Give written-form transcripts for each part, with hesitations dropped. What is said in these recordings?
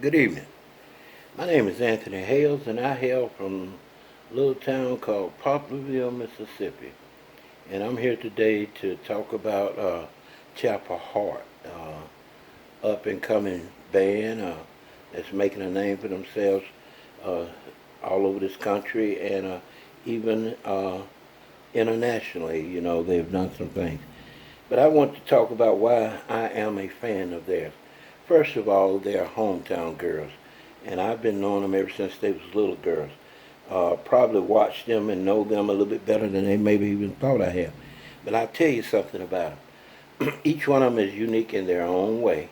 Good evening. My name is Anthony Hales, and I hail from a little town called Poplarville, Mississippi. And I'm here today to talk about Chapel Hart, up and coming band that's making a name for themselves uh, all over this country and even internationally. They've done some things. But I want to talk about why I am a fan of theirs. First of all, they're hometown girls, and I've been knowing them ever since they was little girls. Probably watched them and know them a little bit better than they maybe even thought I have. But I'll tell you something about them. Each one of them is unique in their own way.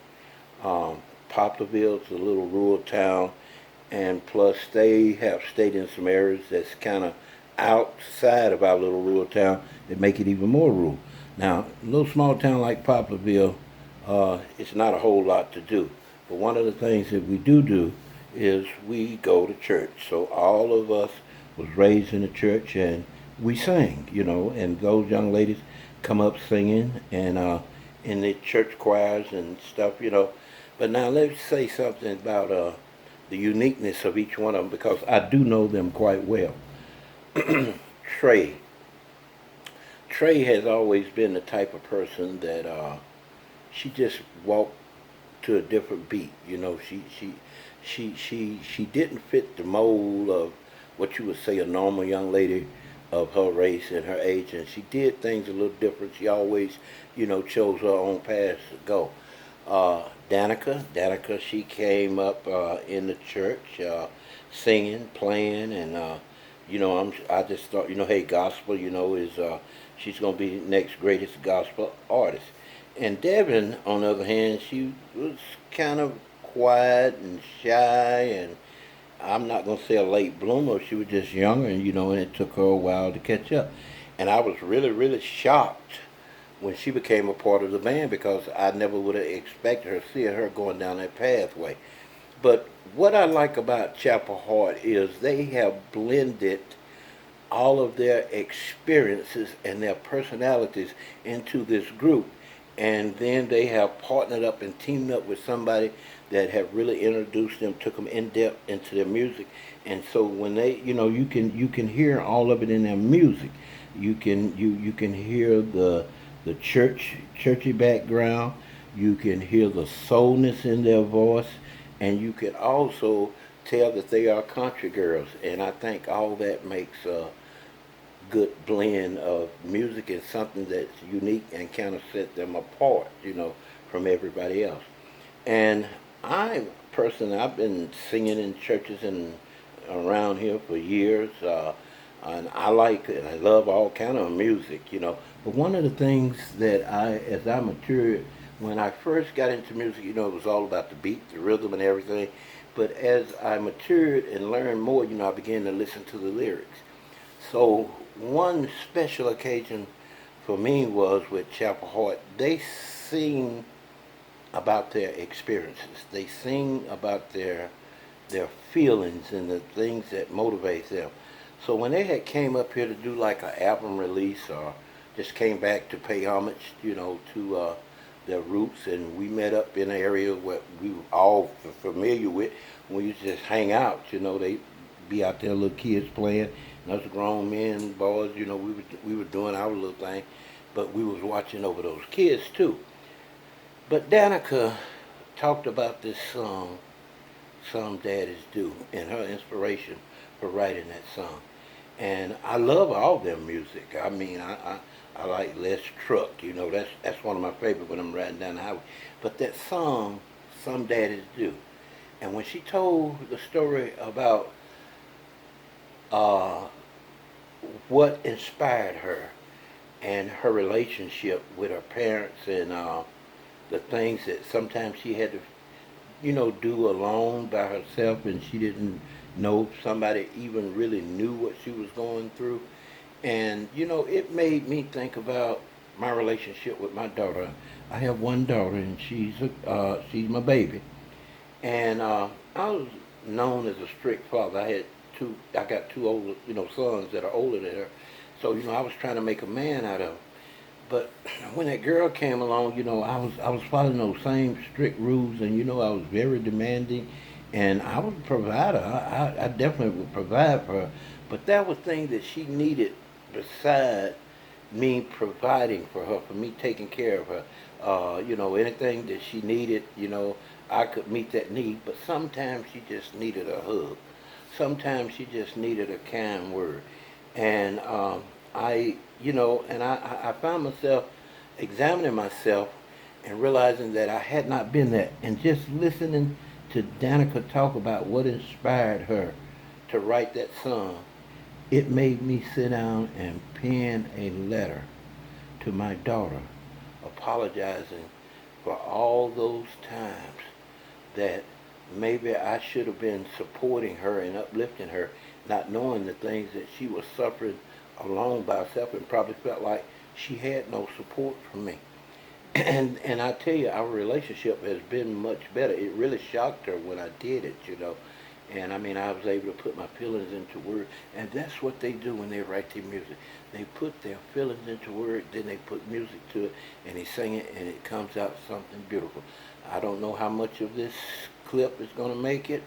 Um, Poplarville's a little rural town, and plus they have stayed in some areas that's kind of outside of our little rural town that make it even more rural. Now, a little small town like Poplarville, it's not a whole lot to do. But one of the things that we do is we go to church. So all of us was raised in the church and we sing, and those young ladies come up singing and in the church choirs and stuff. But now let's say something about the uniqueness of each one of them because I do know them quite well. Trey. Trey has always been the type of person that she just walked to a different beat. She didn't fit the mold of what you would say a normal young lady of her race and her age, and she did things a little different. She always, chose her own path to go. Danica, she came up in the church, singing, playing, and I just thought, hey, gospel, is she's gonna be the next greatest gospel artist. And Devin, on the other hand, she was kind of quiet and shy, and I'm not gonna say a late bloomer. She was just younger, and it took her a while to catch up. And I was really, really shocked when she became a part of the band because I never would have expected her, seeing her going down that pathway. But what I like about Chapel Hart is they have blended all of their experiences and their personalities into this group. And then they have partnered up and teamed up with somebody that have really introduced them, took them in depth into their music. And so when they, you can hear all of it in their music. You can hear the churchy background. You can hear the soulness in their voice, and you can also tell that they are country girls. And I think all that makes good blend of music and something that's unique and kind of set them apart, from everybody else. And I personally, I've been singing in churches and around here for years, and I like and I love all kind of music. But one of the things that as I matured, when I first got into music, it was all about the beat, the rhythm, and everything. But as I matured and learned more, I began to listen to the lyrics. So one special occasion for me was with Chapel Hart. They sing about their experiences. They sing about their feelings and the things that motivate them. So when they had came up here to do like an album release or just came back to pay homage, to their roots, and we met up in an area where we were all familiar with. We used to just hang out, they be out there, little kids playing, and us grown men, boys, we were doing our little thing, but we was watching over those kids too. But Danica talked about this song, "Some Daddies Do," and her inspiration for writing that song. And I love all their music. I mean, I like Les Truck. That's one of my favorite when I'm riding down the highway. But that song, "Some Daddies Do," and when she told the story about uh, what inspired her and her relationship with her parents and the things that sometimes she had to, do alone by herself, and she didn't know if somebody even really knew what she was going through. And it made me think about my relationship with my daughter. I have one daughter, and she's my baby. And I was known as a strict father. I got two older, sons that are older than her. So I was trying to make a man out of them. But when that girl came along, I was following those same strict rules, and I was very demanding, and I was a provider. I definitely would provide for her, but there were things that she needed beside me providing for me taking care of her. Anything that she needed, I could meet that need. But sometimes she just needed a hug. Sometimes she just needed a kind word. And I found myself examining myself and realizing that I had not been that. And just listening to Danica talk about what inspired her to write that song, it made me sit down and pen a letter to my daughter apologizing for all those times that maybe I should have been supporting her and uplifting her, not knowing the things that she was suffering alone by herself and probably felt like she had no support from me. And I tell you, our relationship has been much better. It really shocked her when I did it. And I mean, I was able to put my feelings into words, and that's what they do when they write their music. They put their feelings into words, then they put music to it, and they sing it, and it comes out something beautiful. I don't know how much of this clip is going to make it.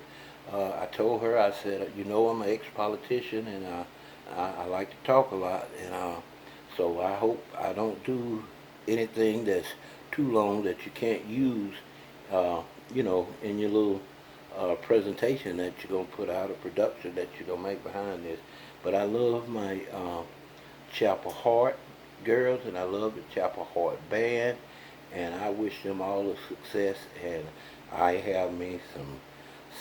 I told her, I said, I'm an ex-politician, and I like to talk a lot, and so I hope I don't do anything that's too long that you can't use, in your little presentation that you're going to put out, a production that you're going to make behind this. But I love my Chapel Hart girls, and I love the Chapel Hart band, and I wish them all the success. And I have me some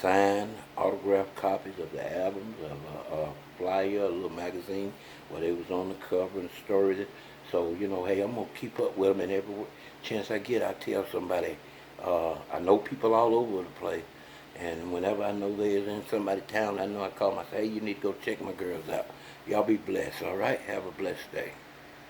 signed, autographed copies of the albums, of a flyer, a little magazine where they was on the cover and stories it. So, hey, I'm going to keep up with them, and every chance I get, I tell somebody. I know people all over the place, and whenever I know they're in somebody's town, I know I call them, I say, hey, you need to go check my girls out. Y'all be blessed, all right? Have a blessed day.